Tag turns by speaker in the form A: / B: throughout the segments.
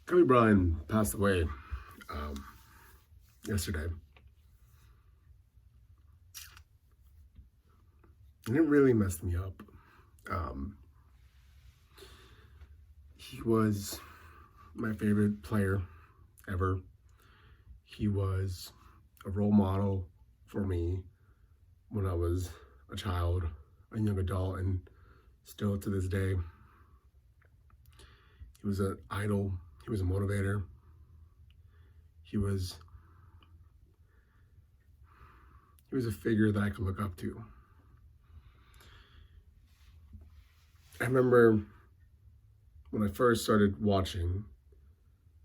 A: Kobe Bryant passed away um, yesterday. And it really messed me up. Um, he was my favorite player ever. He was a role model for me when I was a child, a young adult, and still to this day. He was an idol. He was a motivator. He was a figure that I could look up to. I remember when I first started watching,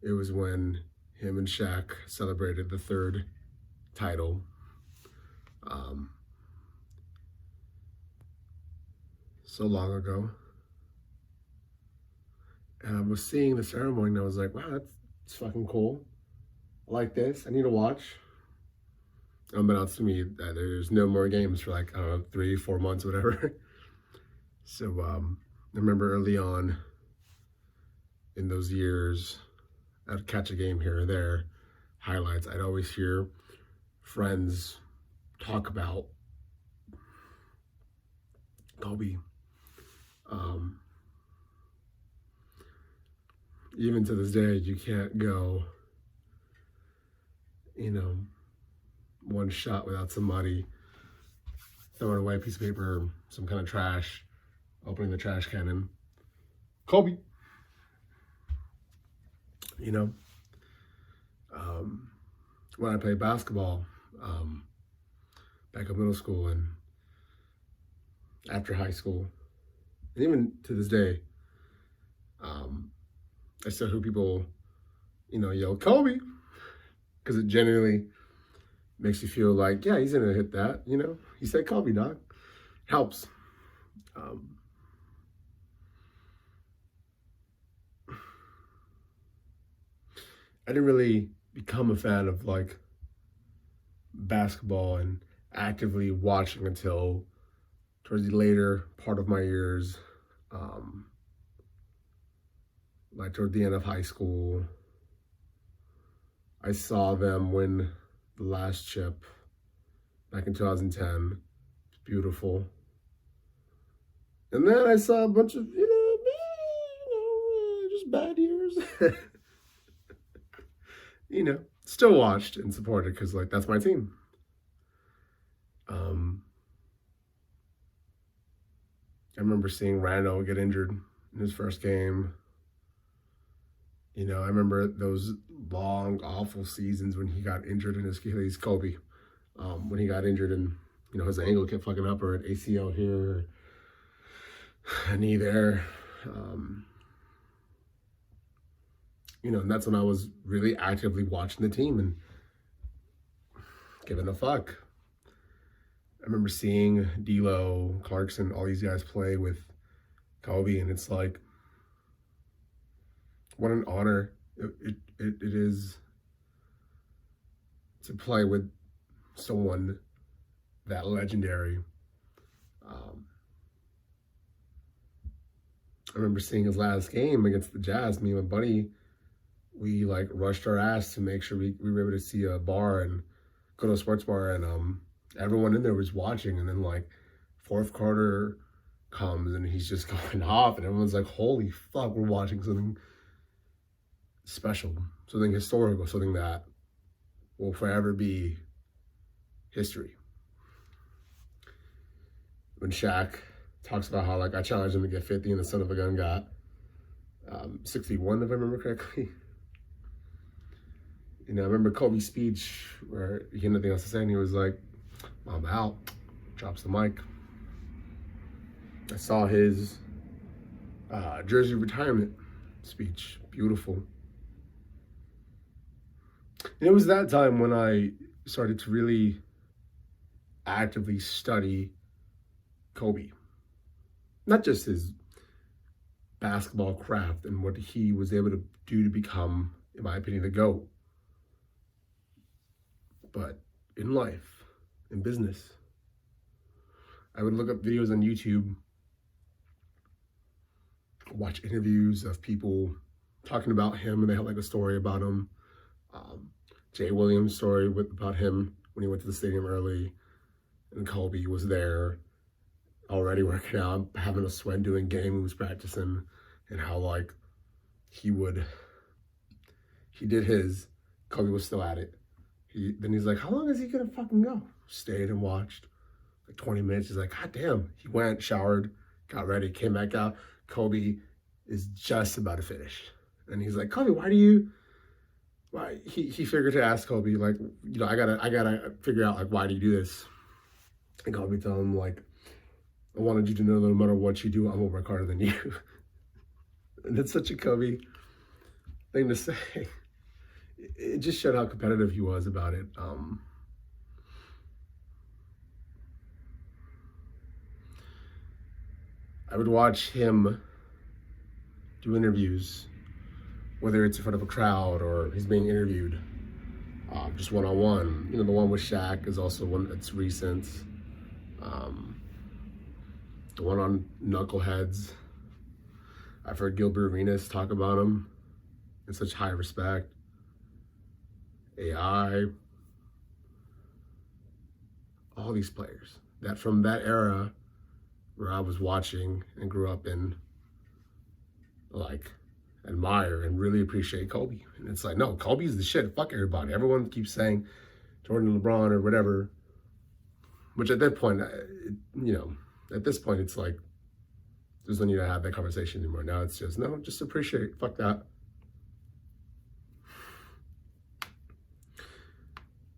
A: it was when him and Shaq celebrated the third title. Um, so long ago. And I was seeing the ceremony and I was like, wow, that's fucking cool. I like this. I need to watch. Unbeknownst to me that there's no more games for like, I don't know, 3, 4 months, whatever. So I remember early on in those years, I'd catch a game here or there, highlights. I'd always hear friends talk about Kobe. Even to this day, you can't go, one shot without somebody throwing away a piece of paper, some kind of trash, opening the trash can, and Kobe. You know, when I played basketball back in middle school and after high school, and even to this day, I still hear people, yell Kobe, because it genuinely makes you feel like, yeah, he's gonna hit that. He said Kobe, dog. Helps. I didn't really become a fan of like basketball and actively watching until towards the later part of my years, like toward the end of high school. I saw them win the last chip back in 2010. It's beautiful. And then I saw a bunch of, just bad years. Still watched and supported because, like, that's my team. I remember seeing Randall get injured in his first game. I remember those long, awful seasons when he got injured in his Achilles, Kobe. When he got injured and, his ankle kept fucking up, or an ACL here, a knee there. And that's when I was really actively watching the team and giving a fuck. I remember seeing D'Lo, Clarkson, all these guys play with Kobe, and it's like, what an honor it is to play with someone that legendary. I remember seeing his last game against the Jazz. Me and my buddy, we like rushed our ass to make sure we were able to see a bar and go to a sports bar, and everyone in there was watching. And then like fourth quarter comes and he's just going off, and everyone's like, holy fuck, we're watching something special, something historical, something that will forever be history. When Shaq talks about how like I challenged him to get 50 and the son of a gun got 61, if I remember correctly. I remember Kobe's speech where he had nothing else to say, and he was like, I'm out, drops the mic. I saw his jersey retirement speech, beautiful. And it was that time when I started to really actively study Kobe. Not just his basketball craft and what he was able to do to become, in my opinion, the GOAT, but in life, in business. I would look up videos on YouTube, watch interviews of people talking about him, and they had like a story about him. Jay Williams' story about him when he went to the stadium early, and Kobe was there already working out, having a sweat, doing game moves, practicing, and how like he did his, Kobe was still at it. Then he's like, how long is he gonna fucking go? Stayed and watched like 20 minutes. He's like, God damn. He went, showered, got ready, came back out. Kobe is just about to finish. And he's like, Kobe, why he figured to ask Kobe, like, I gotta figure out like why do you do this? And Kobe told him, like, I wanted you to know that no matter what you do, I'm gonna work harder than you. And it's such a Kobe thing to say. It just showed how competitive he was about it. I would watch him do interviews, whether it's in front of a crowd or he's being interviewed, just one-on-one. The one with Shaq is also one that's recent. The one on Knuckleheads. I've heard Gilbert Arenas talk about him in such high respect. AI, all these players that from that era where I was watching and grew up in, like, admire and really appreciate Kobe. And it's like, no, Kobe's the shit. Fuck everybody. Everyone keeps saying Jordan, LeBron, or whatever. Which at that point, at this point, it's like, there's no need to have that conversation anymore. Now it's just, no, just appreciate. Fuck that.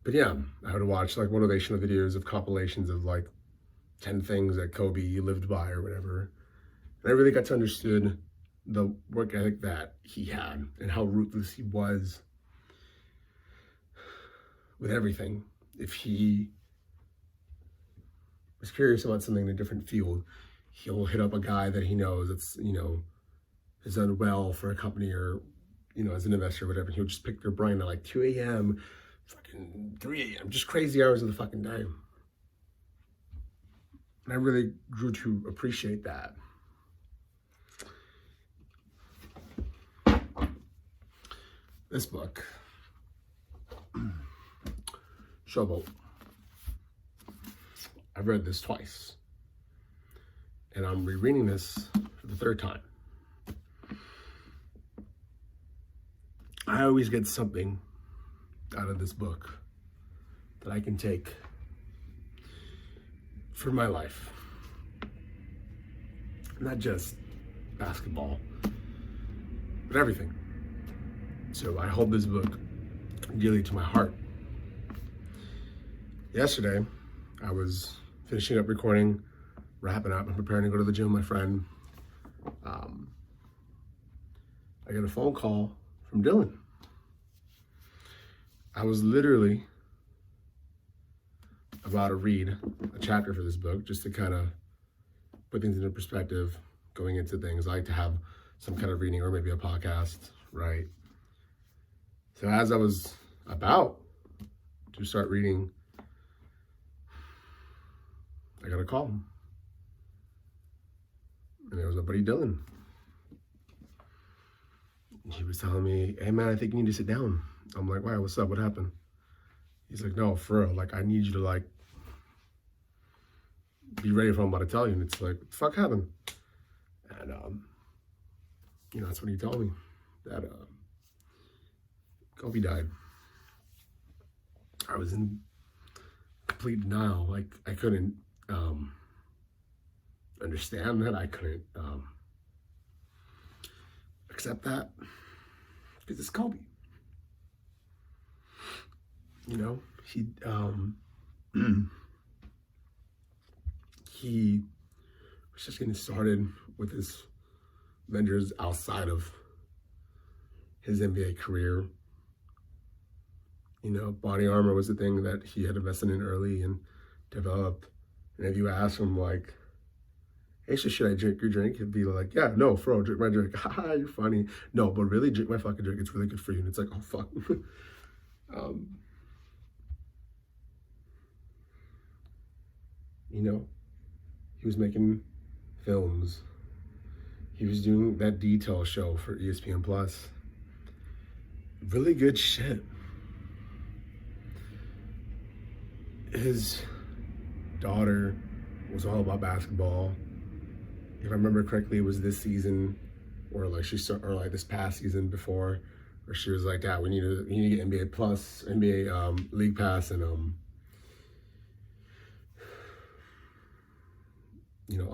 A: But yeah, I would watch like motivational videos of compilations of like 10 things that Kobe lived by or whatever. And I really got to understand the work ethic that he had and how ruthless he was with everything. If he was curious about something in a different field, he'll hit up a guy that he knows that's, has done well for a company or, as an investor or whatever. He'll just pick their brain at like 2 a.m., fucking 3 a.m., just crazy hours of the fucking day. And I really grew to appreciate that. This book, Showboat. I've read this twice. And I'm rereading this for the third time. I always get something out of this book that I can take for my life. Not just basketball, but everything. So I hold this book dearly to my heart. Yesterday, I was finishing up recording, wrapping up, and preparing to go to the gym with my friend. I got a phone call from Dylan. I was literally about to read a chapter for this book just to kind of put things into perspective going into things. I like to have some kind of reading or maybe a podcast, right? So as I was about to start reading, I got a call. And it was my buddy Dylan. He was telling me, hey man, I think you need to sit down. I'm like, wow, what's up? What happened? He's like, no, for real. Like, I need you to like be ready for what I'm about to tell you. And it's like, what the fuck happened? And that's when he told me that Kobe died. I was in complete denial. Like, I couldn't understand that. I couldn't accept that because it's Kobe. He he was just getting started with his ventures outside of his NBA career. Body armor was the thing that he had invested in early and developed. And if you ask him, like, hey, so should I drink your drink? He'd be like, yeah, no, bro, drink my drink. Haha, you're funny. No, but really, drink my fucking drink. It's really good for you. And it's like, oh, fuck. He was making films. He was doing that Detail show for ESPN Plus. really good shit. His daughter was all about basketball. If I remember correctly, it was this season, or like or like this past season before, where she was like, "Dad, we need to get NBA Plus, NBA League Pass, and I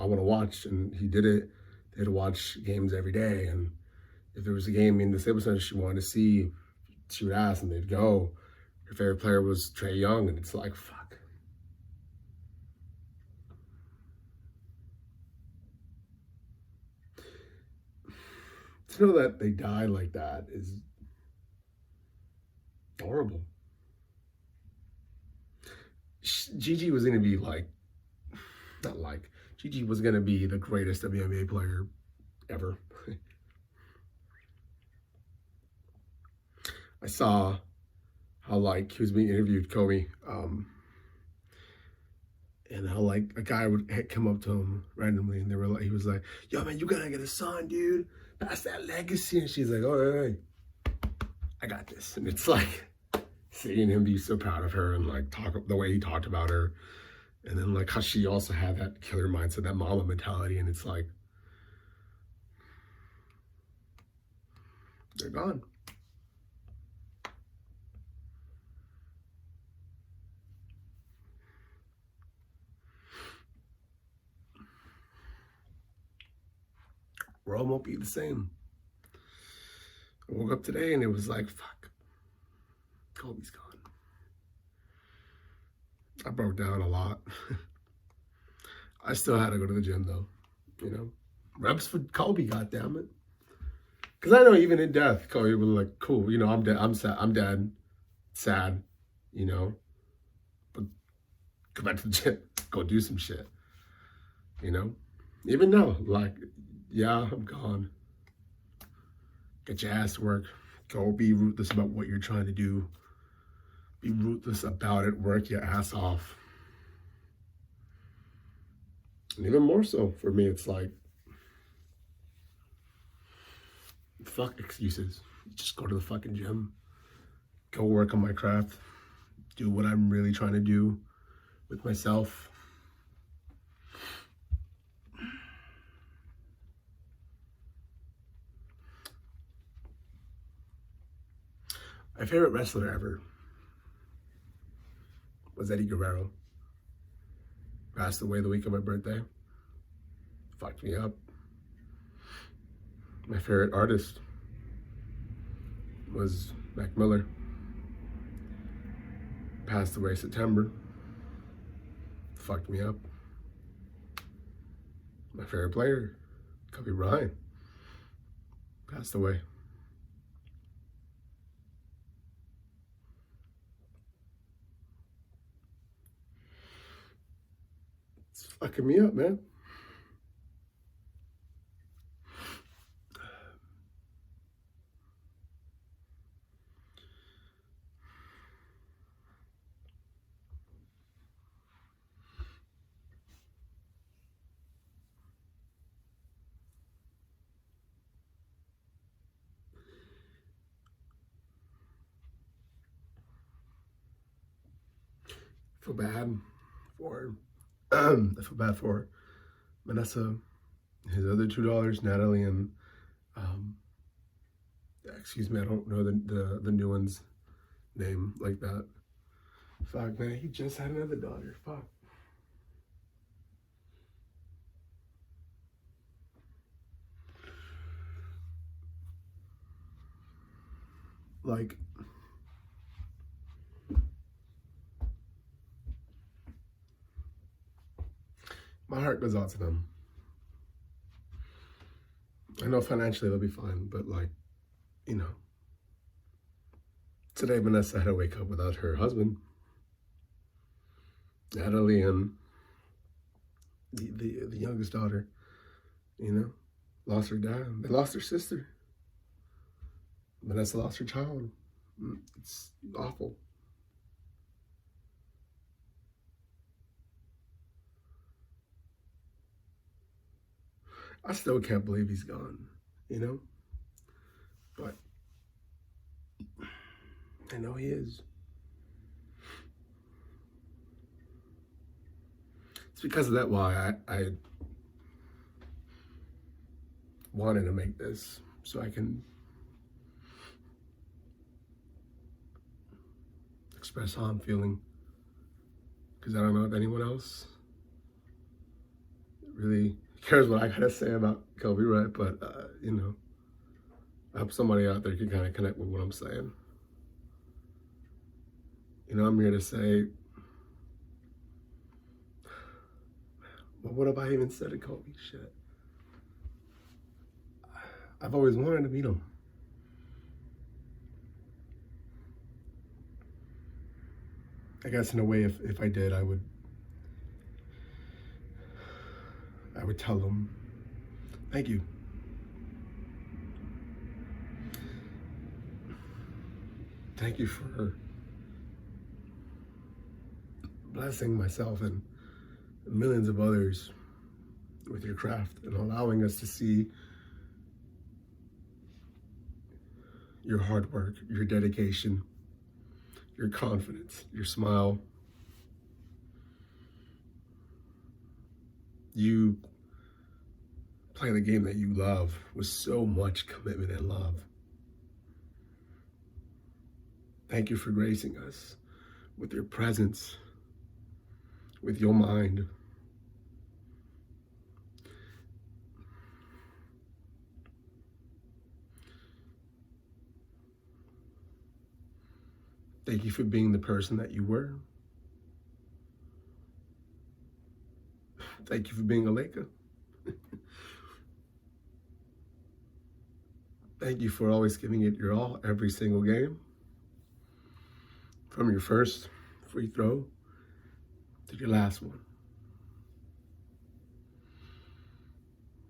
A: want to watch." And he did it. They had to watch games every day, and if there was a game in the Staples Center she wanted to see, she would ask, and they'd go. Her favorite player was Trae Young, and it's like, fuck. To know that they died like that is horrible. Gigi was going to be Gigi was going to be the greatest WNBA player ever. I saw how he was being interviewed, Kobe, and how a guy would come up to him randomly, and he was like, "Yo, man, you gotta get a son, dude. Pass that legacy." And she's like, "Oh, hey, I got this." And it's like seeing him be so proud of her and talk the way he talked about her, and then how she also had that killer mindset, that mama mentality, and it's like they're gone. World won't be the same. I woke up today and it was like, fuck, Kobe's gone. I broke down a lot. I still had to go to the gym though, Reps for Kobe, goddammit. Because I know even in death, Kobe was like, cool, I'm dead, I'm dead, sad, but go back to the gym, go do some shit, Even now, yeah, I'm gone. Get your ass to work. Go be ruthless about what you're trying to do. Be ruthless about it. Work your ass off. And even more so for me, it's like, fuck excuses. Just go to the fucking gym. Go work on my craft. Do what I'm really trying to do with myself. My favorite wrestler ever was Eddie Guerrero. Passed away the week of my birthday. Fucked me up. My favorite artist was Mac Miller. Passed away September. Fucked me up. My favorite player, Kobe Bryant, passed away. It's fucking me up, man. I feel bad for Vanessa, his other two daughters, Natalie and excuse me, I don't know the new one's name like that. Fuck, man, he just had another daughter. Fuck. My heart goes out to them. I know financially they'll be fine, but today Vanessa had to wake up without her husband, Natalie, and the youngest daughter, lost her dad. They lost her sister. Vanessa lost her child. It's awful. I still can't believe he's gone, But I know he is. It's because of that why I wanted to make this, so I can express how I'm feeling. Because I don't know if anyone else really cares what I gotta say about Kobe, right? But, I hope somebody out there can kind of connect with what I'm saying. I'm here to say, well, what have I even said to Kobe? Shit. I've always wanted to meet him. I guess in a way, if I did, I would tell him, thank you. Thank you for blessing myself and millions of others with your craft and allowing us to see your hard work, your dedication, your confidence, your smile. You play the game that you love with so much commitment and love. Thank you for gracing us with your presence, with your mind. Thank you for being the person that you were. Thank you for being a Laker. Thank you for always giving it your all every single game. From your first free throw to your last one.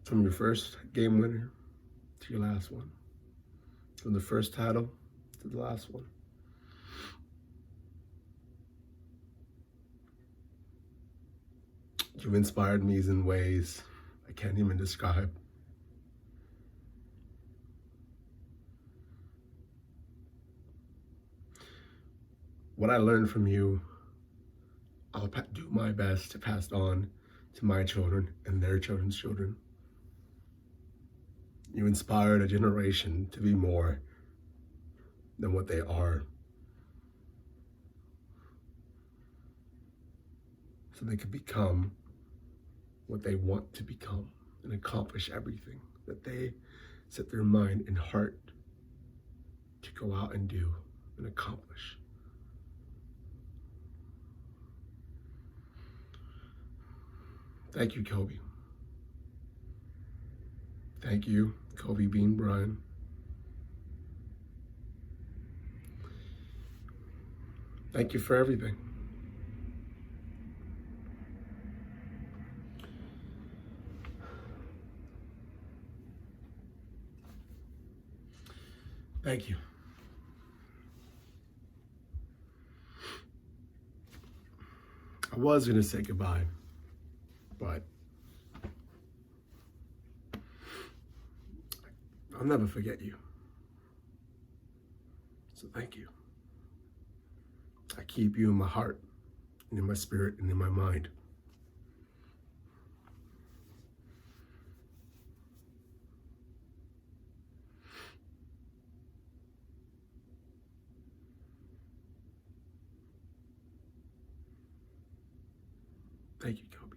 A: From your first game winner to your last one. From the first title to the last one. You've inspired me in ways I can't even describe. What I learned from you, I'll do my best to pass on to my children and their children's children. You inspired a generation to be more than what they are, so they could become what they want to become and accomplish everything that they set their mind and heart to go out and do and accomplish. Thank you, Kobe. Thank you, Kobe Bean Bryant. Thank you for everything. Thank you. I was going to say goodbye, but I'll never forget you. So thank you. I keep you in my heart, and in my spirit, and in my mind. Thank you, Kobe.